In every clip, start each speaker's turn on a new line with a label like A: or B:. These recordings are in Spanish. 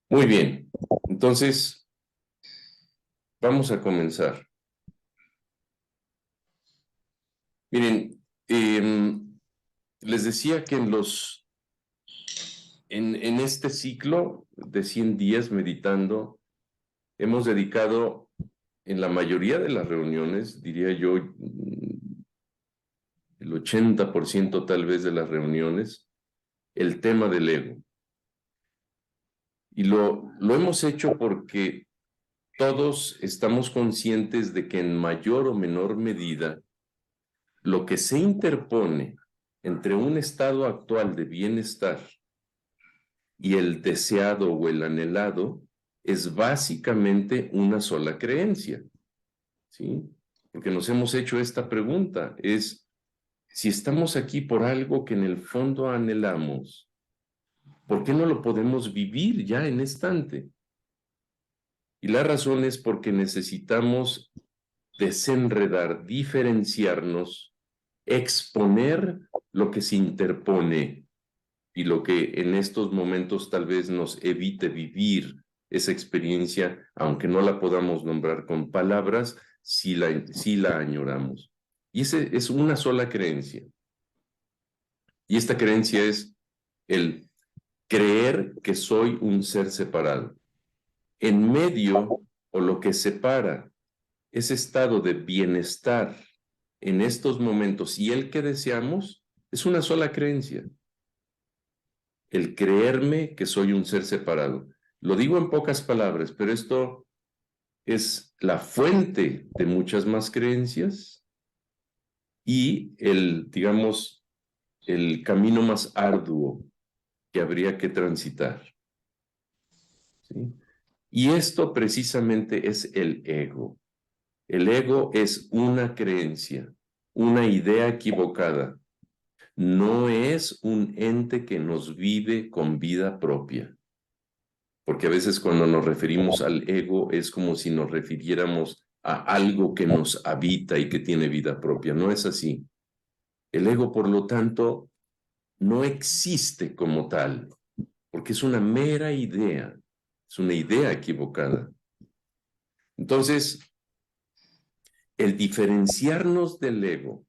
A: Muy bien, entonces vamos a comenzar. Miren, les decía que en este ciclo de 100 días meditando, hemos dedicado en la mayoría de las reuniones, diría yo, el 80% tal vez de las reuniones, el tema del ego. Y lo hemos hecho porque todos estamos conscientes de que en mayor o menor medida, lo que se interpone entre un estado actual de bienestar y el deseado o el anhelado es básicamente una sola creencia, ¿sí? Porque nos hemos hecho esta pregunta, es si estamos aquí por algo que en el fondo anhelamos, ¿por qué no lo podemos vivir ya en instante? Y la razón es porque necesitamos desenredar, diferenciarnos, exponer lo que se interpone y lo que en estos momentos tal vez nos evite vivir esa experiencia, aunque no la podamos nombrar con palabras, sí la añoramos. Y esa es una sola creencia. Y esta creencia es el creer que soy un ser separado. En medio, o lo que separa ese estado de bienestar en estos momentos y el que deseamos, es una sola creencia. El creerme que soy un ser separado. Lo digo en pocas palabras, pero esto es la fuente de muchas más creencias y digamos, el camino más arduo que habría que transitar, ¿sí? Y esto precisamente es el ego. El ego es una creencia, una idea equivocada. No es un ente que nos vive con vida propia. Porque a veces cuando nos referimos al ego es como si nos refiriéramos a algo que nos habita y que tiene vida propia. No es así. El ego, por lo tanto, no existe como tal, porque es una mera idea, es una idea equivocada. Entonces, el diferenciarnos del ego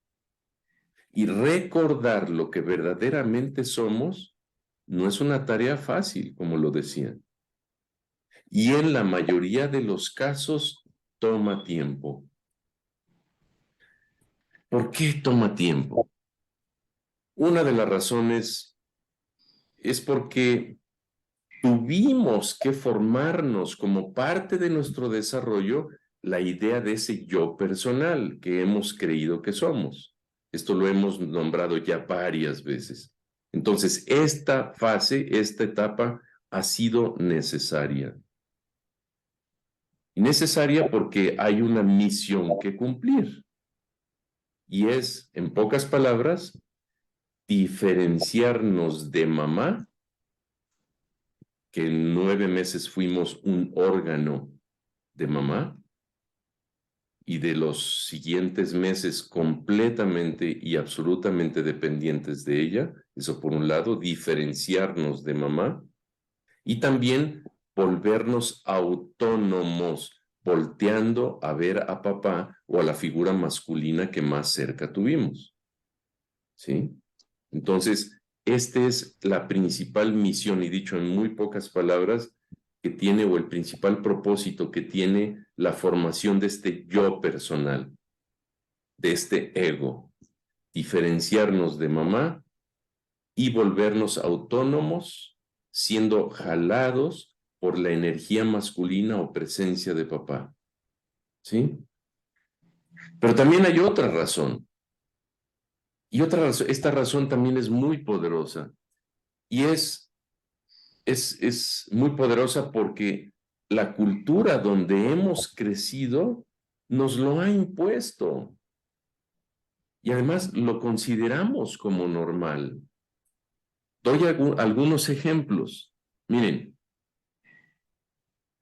A: y recordar lo que verdaderamente somos no es una tarea fácil, como lo decían. Y en la mayoría de los casos toma tiempo. ¿Por qué toma tiempo? Una de las razones es porque tuvimos que formarnos como parte de nuestro desarrollo la idea de ese yo personal que hemos creído que somos. Esto lo hemos nombrado ya varias veces. Entonces, esta fase, esta etapa ha sido necesaria. Y necesaria porque hay una misión que cumplir. Y es, en pocas palabras, diferenciarnos de mamá, que en 9 meses fuimos un órgano de mamá, y de los siguientes meses completamente y absolutamente dependientes de ella. Eso por un lado, diferenciarnos de mamá, y también volvernos autónomos, volteando a ver a papá o a la figura masculina que más cerca tuvimos, ¿sí? Entonces, esta es la principal misión, y dicho en muy pocas palabras, que tiene, o el principal propósito que tiene la formación de este yo personal, de este ego, diferenciarnos de mamá y volvernos autónomos, siendo jalados por la energía masculina o presencia de papá, ¿sí? Pero también hay otra razón, y esta razón también es muy poderosa, y es muy poderosa porque la cultura donde hemos crecido nos lo ha impuesto y además lo consideramos como normal. Doy algunos ejemplos. Miren,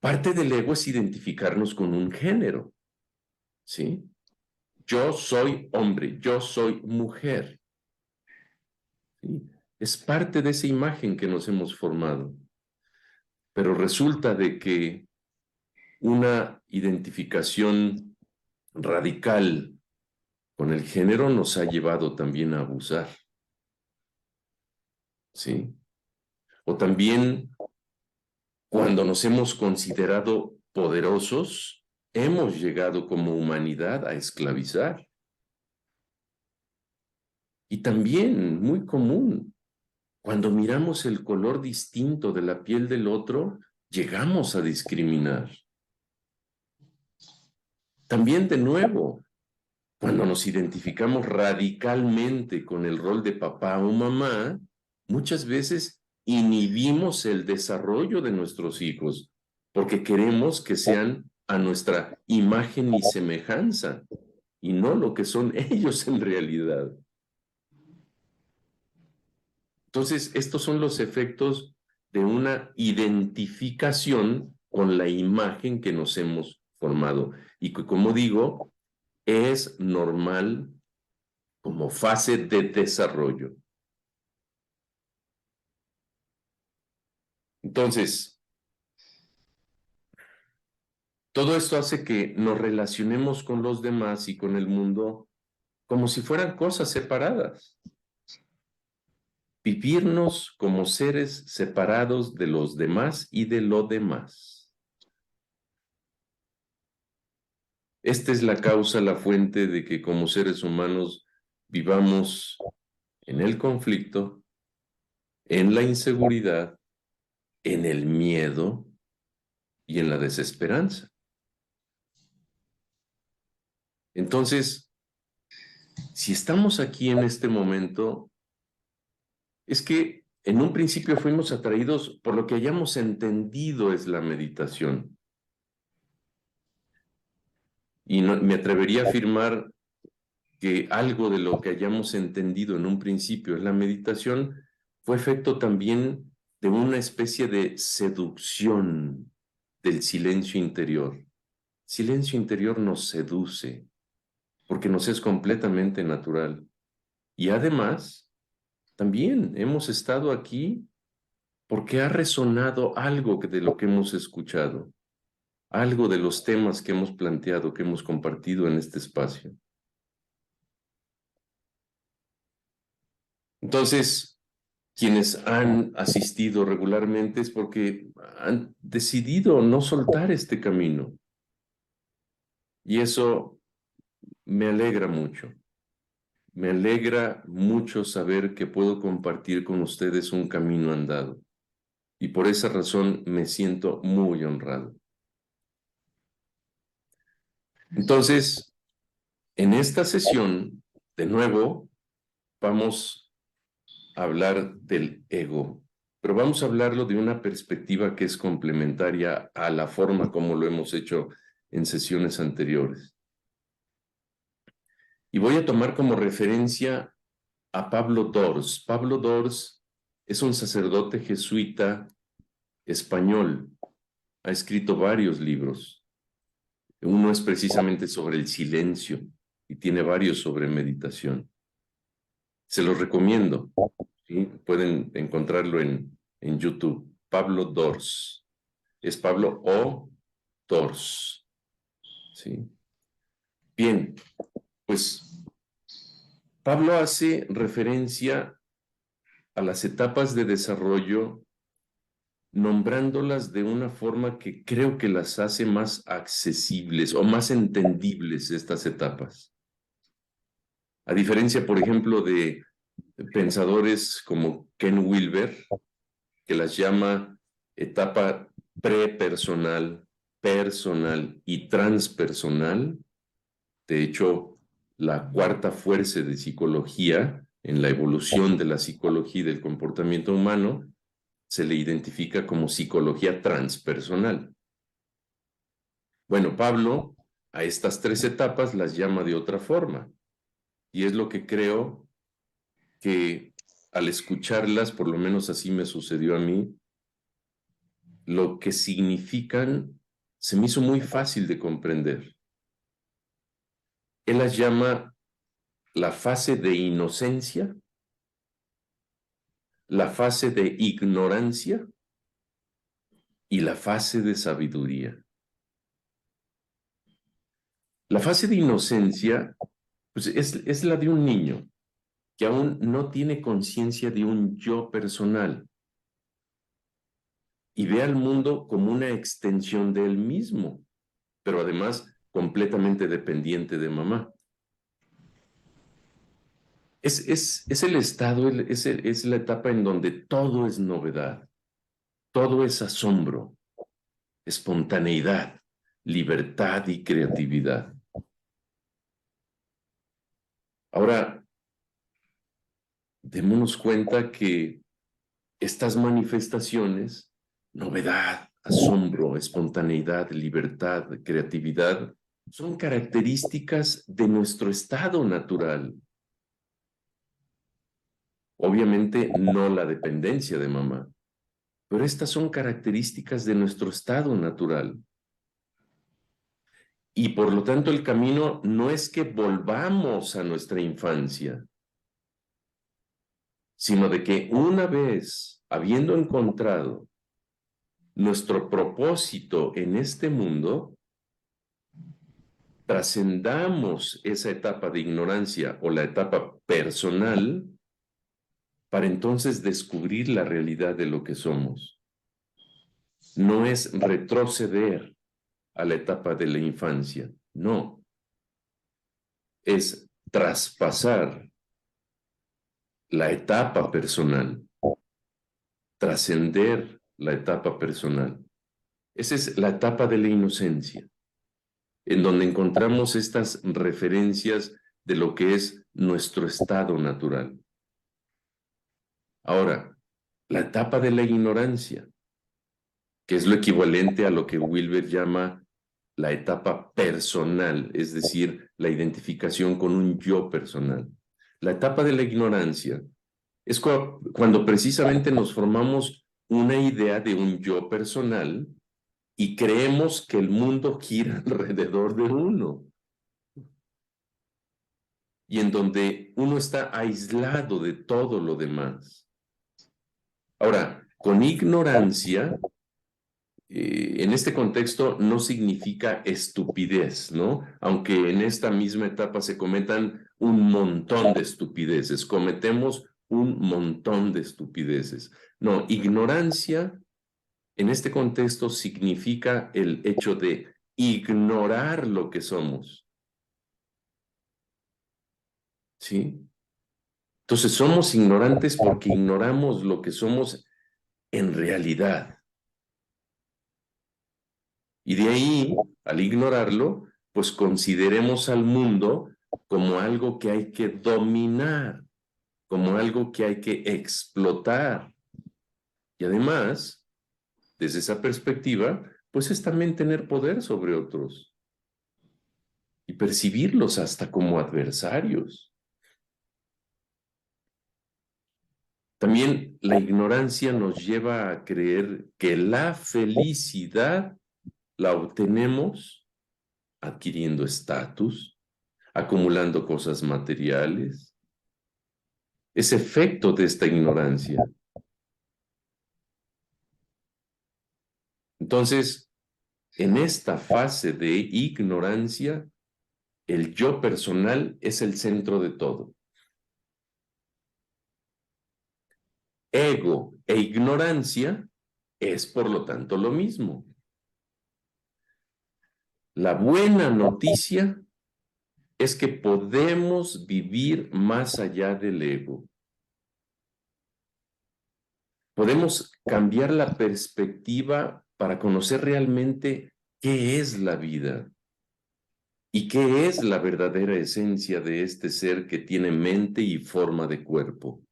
A: parte del ego es identificarnos con un género, ¿sí? Yo soy hombre, yo soy mujer, ¿sí? Es parte de esa imagen que nos hemos formado. Pero resulta de que una identificación radical con el género nos ha llevado también a abusar, ¿sí? O también cuando nos hemos considerado poderosos, hemos llegado como humanidad a esclavizar. Y también, muy común, cuando miramos el color distinto de la piel del otro, llegamos a discriminar. También, de nuevo, cuando nos identificamos radicalmente con el rol de papá o mamá, muchas veces inhibimos el desarrollo de nuestros hijos porque queremos que sean a nuestra imagen y semejanza y no lo que son ellos en realidad. Entonces, estos son los efectos de una identificación con la imagen que nos hemos formado y que, como digo, es normal como fase de desarrollo. Entonces, todo esto hace que nos relacionemos con los demás y con el mundo como si fueran cosas separadas. Vivirnos como seres separados de los demás y de lo demás. Esta es la causa, la fuente de que como seres humanos vivamos en el conflicto, en la inseguridad, en el miedo y en la desesperanza. Entonces, si estamos aquí en este momento, es que en un principio fuimos atraídos por lo que hayamos entendido es la meditación. Y no, me atrevería a afirmar que algo de lo que hayamos entendido en un principio es la meditación fue efecto también de una especie de seducción del silencio interior. Silencio interior nos seduce porque nos es completamente natural. Y además, también hemos estado aquí porque ha resonado algo de lo que hemos escuchado, algo de los temas que hemos planteado, que hemos compartido en este espacio. Entonces, quienes han asistido regularmente es porque han decidido no soltar este camino. Y eso me alegra mucho. Me alegra mucho saber que puedo compartir con ustedes un camino andado. Y por esa razón me siento muy honrado. Entonces, en esta sesión, de nuevo, vamos a hablar del ego, pero vamos a hablarlo de una perspectiva que es complementaria a la forma como lo hemos hecho en sesiones anteriores. Y voy a tomar como referencia a Pablo Dors. Pablo Dors es un sacerdote jesuita español. Ha escrito varios libros. Uno es precisamente sobre el silencio y tiene varios sobre meditación. Se los recomiendo, ¿sí? Pueden encontrarlo en YouTube. Pablo Dors. Es Pablo O. Dors. ¿Sí? Bien, pues Pablo hace referencia a las etapas de desarrollo nombrándolas de una forma que creo que las hace más accesibles o más entendibles estas etapas. A diferencia, por ejemplo, de pensadores como Ken Wilber, que las llama etapa prepersonal, personal y transpersonal. De hecho, la cuarta fuerza de psicología, en la evolución de la psicología y del comportamiento humano, se le identifica como psicología transpersonal. Bueno, Pablo a estas tres etapas las llama de otra forma, y es lo que creo que al escucharlas, por lo menos así me sucedió a mí, lo que significan se me hizo muy fácil de comprender. Él las llama la fase de inocencia, la fase de ignorancia y la fase de sabiduría. La fase de inocencia pues, es la de un niño que aún no tiene conciencia de un yo personal y ve al mundo como una extensión de él mismo, pero además completamente dependiente de mamá. Es el estado, es la etapa en donde todo es novedad, todo es asombro, espontaneidad, libertad y creatividad. Ahora, démonos cuenta que estas manifestaciones, novedad, asombro, espontaneidad, libertad, creatividad, son características de nuestro estado natural. Obviamente no la dependencia de mamá, pero estas son características de nuestro estado natural. Y por lo tanto el camino no es que volvamos a nuestra infancia, sino de que una vez habiendo encontrado nuestro propósito en este mundo, trascendamos esa etapa de ignorancia o la etapa personal para entonces descubrir la realidad de lo que somos. No es retroceder a la etapa de la infancia, no. Es traspasar la etapa personal, trascender la etapa personal. Esa es la etapa de la inocencia, en donde encontramos estas referencias de lo que es nuestro estado natural. Ahora, la etapa de la ignorancia, que es lo equivalente a lo que Wilber llama la etapa personal, es decir, la identificación con un yo personal. La etapa de la ignorancia es cuando precisamente nos formamos una idea de un yo personal y creemos que el mundo gira alrededor de uno y en donde uno está aislado de todo lo demás. Ahora, con ignorancia, en este contexto no significa estupidez, ¿no? Aunque en esta misma etapa se cometan un montón de estupideces, cometemos un montón de estupideces. No, ignorancia en este contexto significa el hecho de ignorar lo que somos, ¿sí? Entonces somos ignorantes porque ignoramos lo que somos en realidad. Y de ahí, al ignorarlo, pues consideremos al mundo como algo que hay que dominar, como algo que hay que explotar. Y además, desde esa perspectiva, pues es también tener poder sobre otros y percibirlos hasta como adversarios. También la ignorancia nos lleva a creer que la felicidad la obtenemos adquiriendo estatus, acumulando cosas materiales. Es efecto de esta ignorancia. Entonces, en esta fase de ignorancia, el yo personal es el centro de todo. Ego e ignorancia es, por lo tanto, lo mismo. La buena noticia es que podemos vivir más allá del ego. Podemos cambiar la perspectiva para conocer realmente qué es la vida y qué es la verdadera esencia de este ser que tiene mente y forma de cuerpo.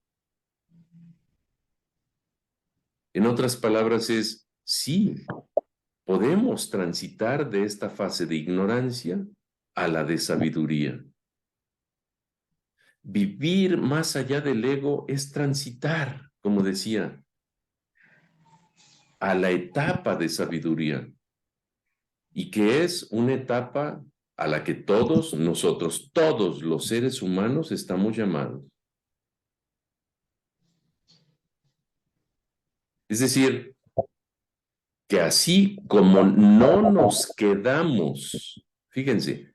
A: En otras palabras es, sí, podemos transitar de esta fase de ignorancia a la de sabiduría. Vivir más allá del ego es transitar, como decía, a la etapa de sabiduría, y que es una etapa a la que todos nosotros, todos los seres humanos estamos llamados. Es decir, que así como no nos quedamos, fíjense,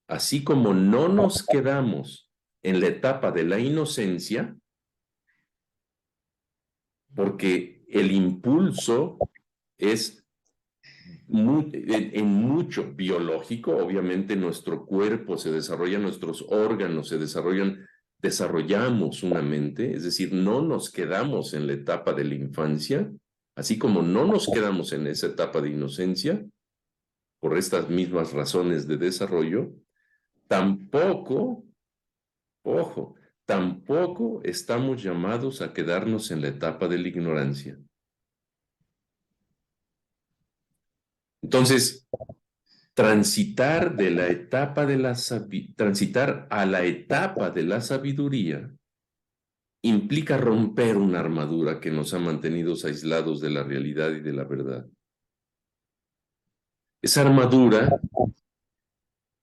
A: así como no nos quedamos en la etapa de la inocencia, porque el impulso es en mucho biológico, obviamente nuestro cuerpo se desarrolla, nuestros órganos se desarrollan, desarrollamos una mente, es decir, no nos quedamos en la etapa de la infancia, así como no nos quedamos en esa etapa de inocencia, por estas mismas razones de desarrollo, tampoco, ojo, tampoco estamos llamados a quedarnos en la etapa de la ignorancia. Entonces, transitar de la etapa de la transitar a la etapa de la sabiduría implica romper una armadura que nos ha mantenido aislados de la realidad y de la verdad. Esa armadura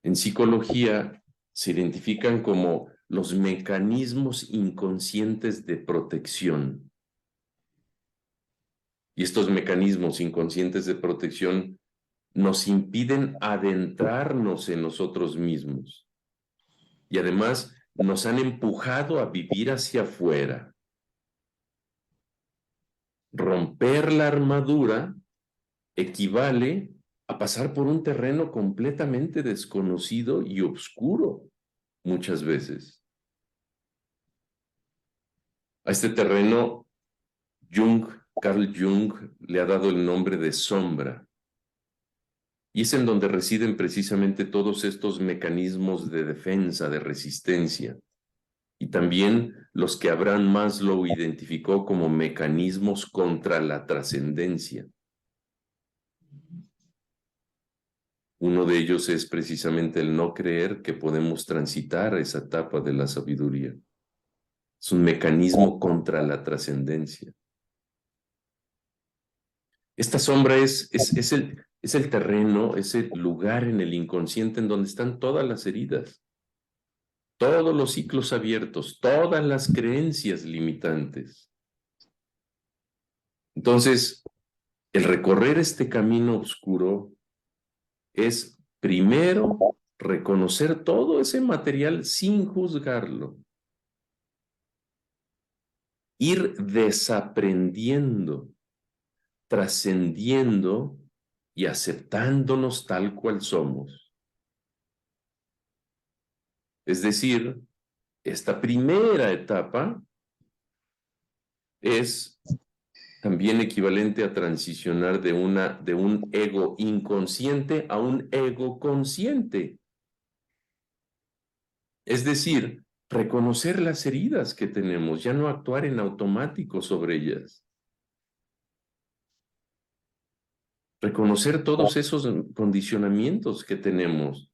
A: en psicología se identifican como los mecanismos inconscientes de protección. Y estos mecanismos inconscientes de protección nos impiden adentrarnos en nosotros mismos. Y además nos han empujado a vivir hacia afuera. Romper la armadura equivale a pasar por un terreno completamente desconocido y oscuro muchas veces. A este terreno Carl Jung le ha dado el nombre de sombra. Y es en donde residen precisamente todos estos mecanismos de defensa, de resistencia. Y también los que Abraham Maslow identificó como mecanismos contra la trascendencia. Uno de ellos es precisamente el no creer que podemos transitar esa etapa de la sabiduría. Es un mecanismo contra la trascendencia. Esta sombra es el terreno, es el lugar en el inconsciente en donde están todas las heridas, todos los ciclos abiertos, todas las creencias limitantes. Entonces, el recorrer este camino oscuro es primero reconocer todo ese material sin juzgarlo, ir desaprendiendo, trascendiendo y aceptándonos tal cual somos. Es decir, esta primera etapa es también equivalente a transicionar de un ego inconsciente a un ego consciente. Es decir, reconocer las heridas que tenemos, ya no actuar en automático sobre ellas. Reconocer todos esos condicionamientos que tenemos,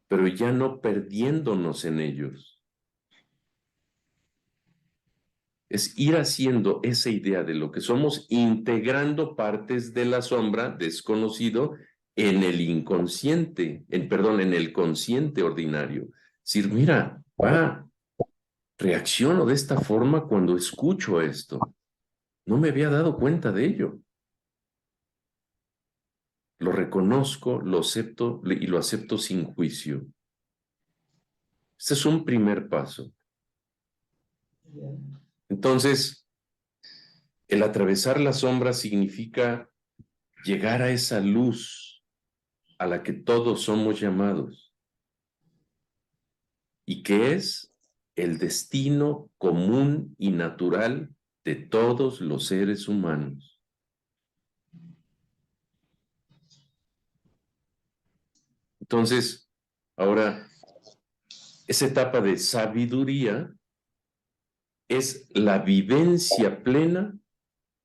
A: pero ya no perdiéndonos en ellos. Es ir haciendo esa idea de lo que somos, integrando partes de la sombra desconocido en el inconsciente, en el consciente ordinario. Decir, mira, reacciono de esta forma cuando escucho esto. No me había dado cuenta de ello. Lo reconozco, lo acepto y lo acepto sin juicio. Este es un primer paso. Entonces, el atravesar la sombra significa llegar a esa luz a la que todos somos llamados y que es el destino común y natural de todos los seres humanos. Entonces, ahora, esa etapa de sabiduría es la vivencia plena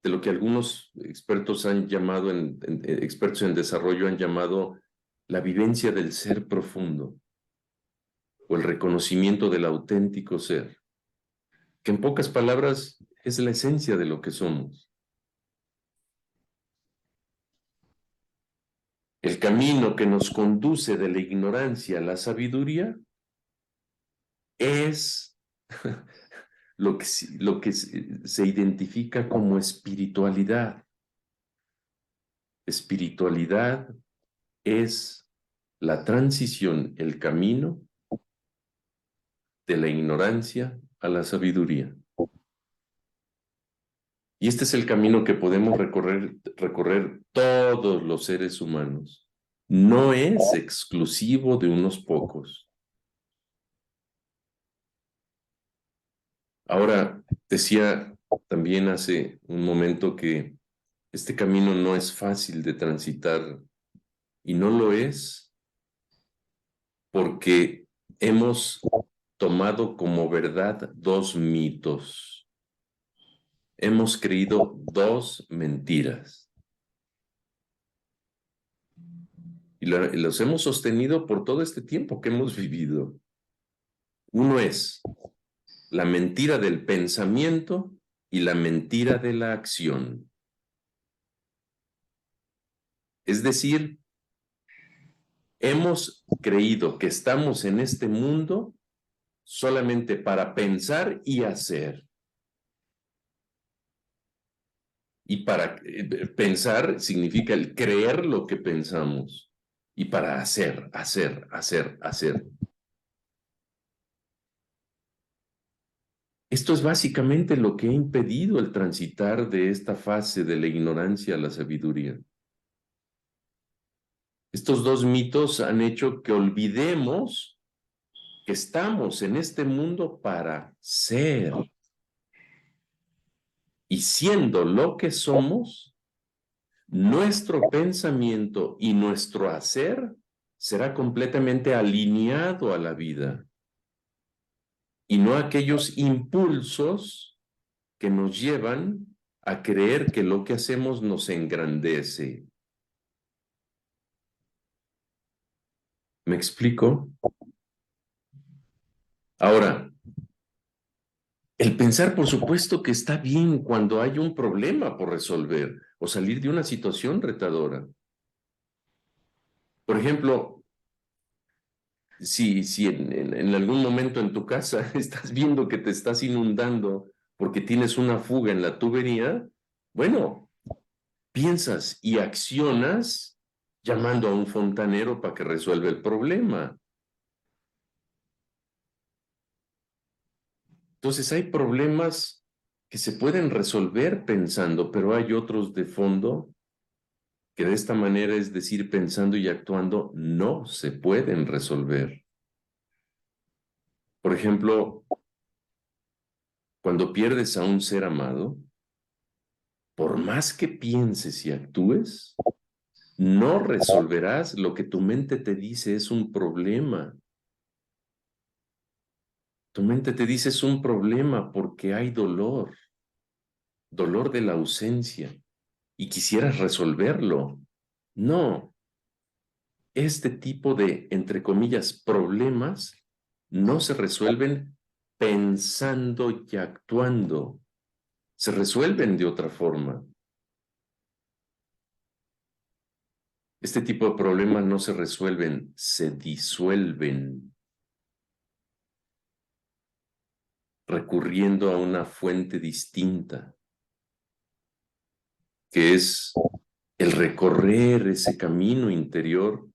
A: de lo que algunos expertos han llamado, expertos en desarrollo han llamado la vivencia del ser profundo o el reconocimiento del auténtico ser, que en pocas palabras es la esencia de lo que somos. El camino que nos conduce de la ignorancia a la sabiduría es lo que se identifica como espiritualidad. espiritualidad es la transición, el camino de la ignorancia a la sabiduría. Y este es el camino que podemos recorrer todos los seres humanos. No es exclusivo de unos pocos. Ahora, decía también hace un momento que este camino no es fácil de transitar, y no lo es porque hemos tomado como verdad dos mitos. Hemos creído dos mentiras. Y los hemos sostenido por todo este tiempo que hemos vivido. Uno es la mentira del pensamiento y la mentira de la acción. Es decir, hemos creído que estamos en este mundo solamente para pensar y hacer. Y para pensar significa el creer lo que pensamos. Y para hacer. Esto es básicamente lo que ha impedido el transitar de esta fase de la ignorancia a la sabiduría. Estos dos mitos han hecho que olvidemos que estamos en este mundo para ser. Y siendo lo que somos, nuestro pensamiento y nuestro hacer será completamente alineado a la vida. Y no aquellos impulsos que nos llevan a creer que lo que hacemos nos engrandece. ¿Me explico? Ahora, el pensar, por supuesto, que está bien cuando hay un problema por resolver o salir de una situación retadora. Por ejemplo, si en algún momento en tu casa estás viendo que te estás inundando porque tienes una fuga en la tubería, bueno, piensas y accionas llamando a un fontanero para que resuelva el problema. Entonces hay problemas que se pueden resolver pensando, pero hay otros de fondo que de esta manera, es decir, pensando y actuando, no se pueden resolver. Por ejemplo, cuando pierdes a un ser amado, por más que pienses y actúes, no resolverás lo que tu mente te dice es un problema. Tu mente te dice es un problema porque hay dolor, dolor de la ausencia, y quisieras resolverlo. No, este tipo de, entre comillas, problemas no se resuelven pensando y actuando, se resuelven de otra forma. Este tipo de problemas no se resuelven, se disuelven, recurriendo a una fuente distinta, que es el recorrer ese camino interior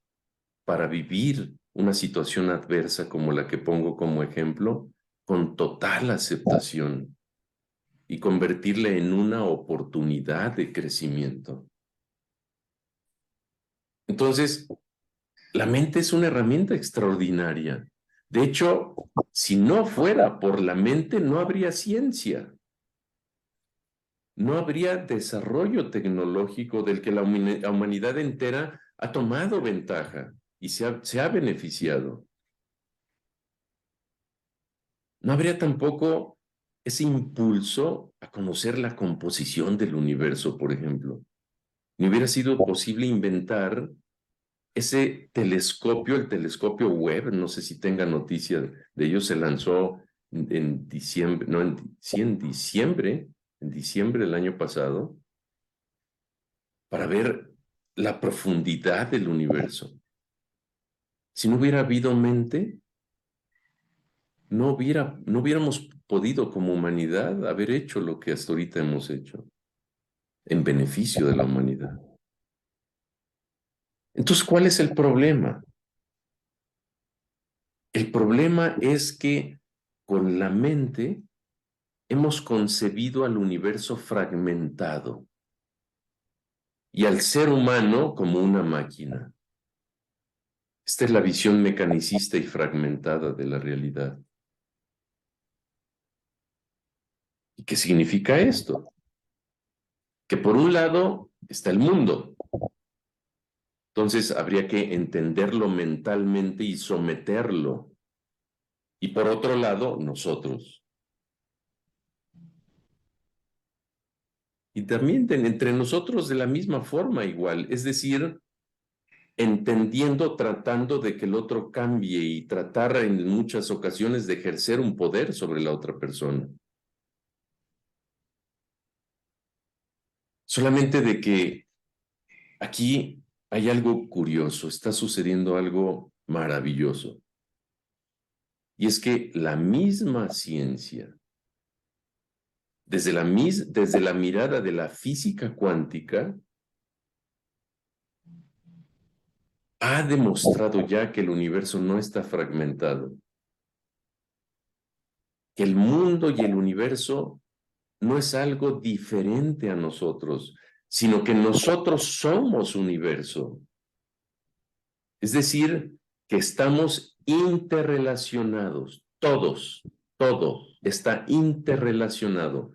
A: para vivir una situación adversa como la que pongo como ejemplo, con total aceptación y convertirla en una oportunidad de crecimiento. Entonces, la mente es una herramienta extraordinaria. De hecho, si no fuera por la mente, no habría ciencia. No habría desarrollo tecnológico del que la humanidad entera ha tomado ventaja y se ha beneficiado. No habría tampoco ese impulso a conocer la composición del universo, por ejemplo. Ni hubiera sido posible inventar ese telescopio, el telescopio Webb, no sé si tenga noticia de ello, se lanzó en diciembre, no, sí, en diciembre del año pasado, para ver la profundidad del universo. Si no hubiera habido mente, no hubiéramos podido como humanidad haber hecho lo que hasta ahorita hemos hecho, en beneficio de la humanidad. Entonces, ¿cuál es el problema? El problema es que con la mente hemos concebido al universo fragmentado y al ser humano como una máquina. Esta es la visión mecanicista y fragmentada de la realidad. ¿Y qué significa esto? Que por un lado está el mundo. Entonces habría que entenderlo mentalmente y someterlo. Y por otro lado, nosotros. Y también entre nosotros de la misma forma igual. Es decir, entendiendo, tratando de que el otro cambie y tratar en muchas ocasiones de ejercer un poder sobre la otra persona. Solamente de que aquí hay algo curioso, está sucediendo algo maravilloso. Y es que la misma ciencia, desde la mirada de la física cuántica, ha demostrado ya que el universo no está fragmentado, que el mundo y el universo no es algo diferente a nosotros, sino que nosotros somos universo. Es decir, que estamos interrelacionados, todo está interrelacionados,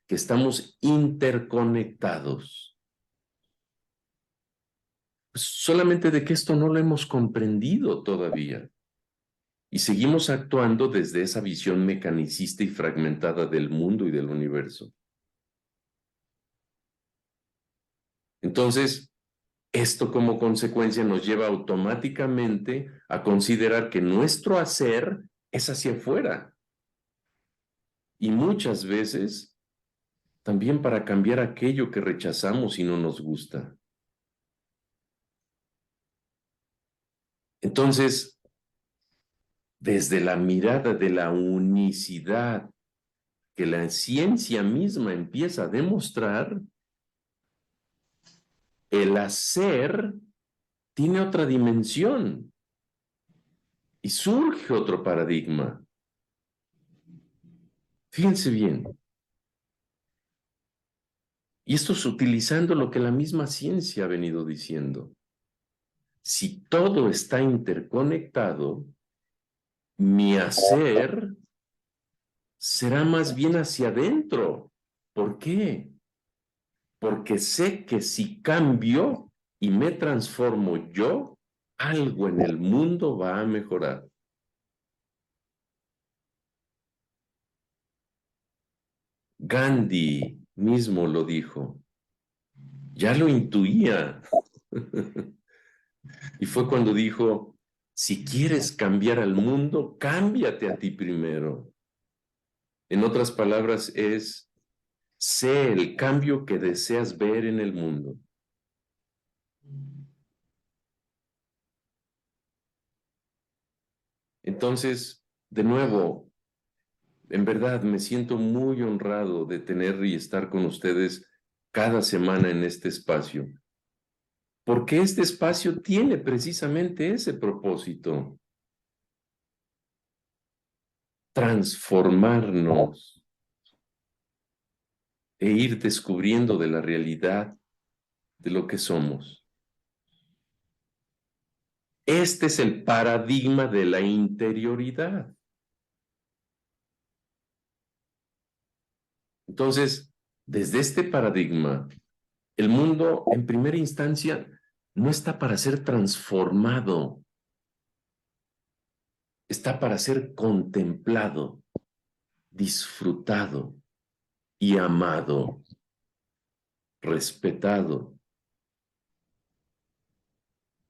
A: que estamos interconectados. Pues solamente de que esto no lo hemos comprendido todavía. Y seguimos actuando desde esa visión mecanicista y fragmentada del mundo y del universo. Entonces, esto como consecuencia nos lleva automáticamente a considerar que nuestro hacer es hacia afuera. Y muchas veces también para cambiar aquello que rechazamos y no nos gusta. Entonces, desde la mirada de la unicidad que la ciencia misma empieza a demostrar, el hacer tiene otra dimensión y surge otro paradigma. Fíjense bien, y esto es utilizando lo que la misma ciencia ha venido diciendo. Si todo está interconectado, mi hacer será más bien hacia adentro. ¿Por qué? Porque sé que si cambio y me transformo yo, algo en el mundo va a mejorar. Gandhi mismo lo dijo. Ya lo intuía. Y fue cuando dijo, si quieres cambiar al mundo, cámbiate a ti primero. En otras palabras, es, sé el cambio que deseas ver en el mundo. Entonces, de nuevo, en verdad me siento muy honrado de tener y estar con ustedes cada semana en este espacio, porque este espacio tiene precisamente ese propósito, transformarnos e ir descubriendo de la realidad de lo que somos. Este es el paradigma de la interioridad. Entonces, desde este paradigma, el mundo en primera instancia no está para ser transformado, está para ser contemplado, disfrutado y amado, respetado.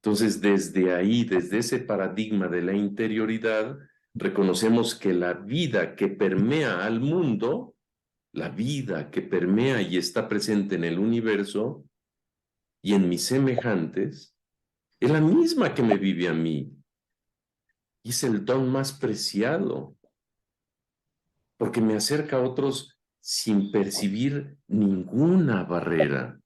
A: Entonces, desde ahí, desde ese paradigma de la interioridad, reconocemos que la vida que permea al mundo, la vida que permea y está presente en el universo y en mis semejantes, es la misma que me vive a mí. Y es el don más preciado, porque me acerca a otros sin percibir ninguna barrera.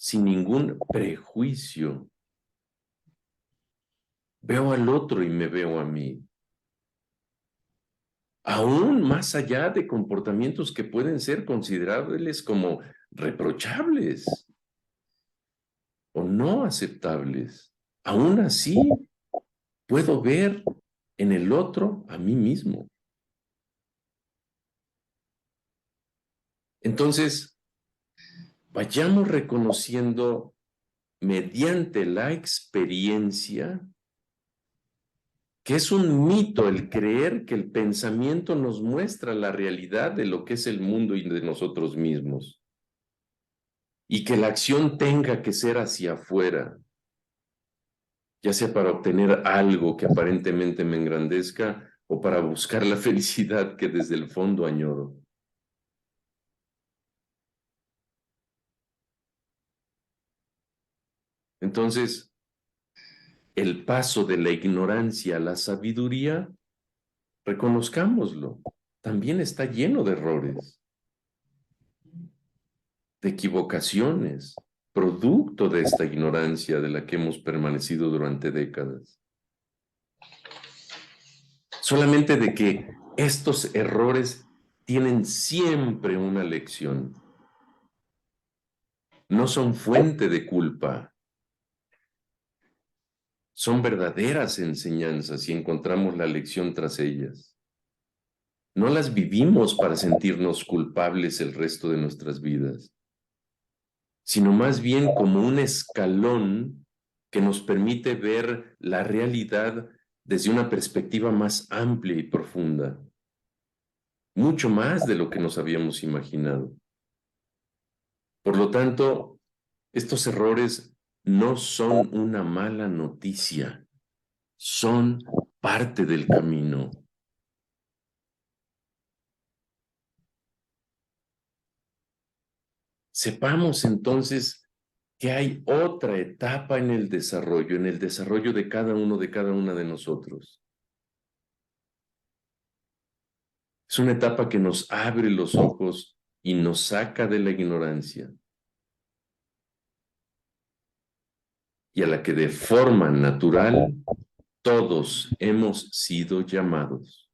A: sin ningún prejuicio. Veo al otro y me veo a mí. Aún más allá de comportamientos que pueden ser considerables como reprochables o no aceptables. Aún así, puedo ver en el otro a mí mismo. Entonces, vayamos reconociendo mediante la experiencia que es un mito el creer que el pensamiento nos muestra la realidad de lo que es el mundo y de nosotros mismos, y que la acción tenga que ser hacia afuera, ya sea para obtener algo que aparentemente me engrandezca o para buscar la felicidad que desde el fondo añoro. Entonces, el paso de la ignorancia a la sabiduría, reconozcámoslo, también está lleno de errores, de equivocaciones, producto de esta ignorancia de la que hemos permanecido durante décadas. Solamente de que estos errores tienen siempre una lección. No son fuente de culpa, son verdaderas enseñanzas y encontramos la lección tras ellas. No las vivimos para sentirnos culpables el resto de nuestras vidas, sino más bien como un escalón que nos permite ver la realidad desde una perspectiva más amplia y profunda, mucho más de lo que nos habíamos imaginado. Por lo tanto, estos errores no son una mala noticia, son parte del camino. Sepamos entonces que hay otra etapa en el desarrollo de cada uno, de cada una de nosotros. Es una etapa que nos abre los ojos y nos saca de la ignorancia, y a la que de forma natural todos hemos sido llamados.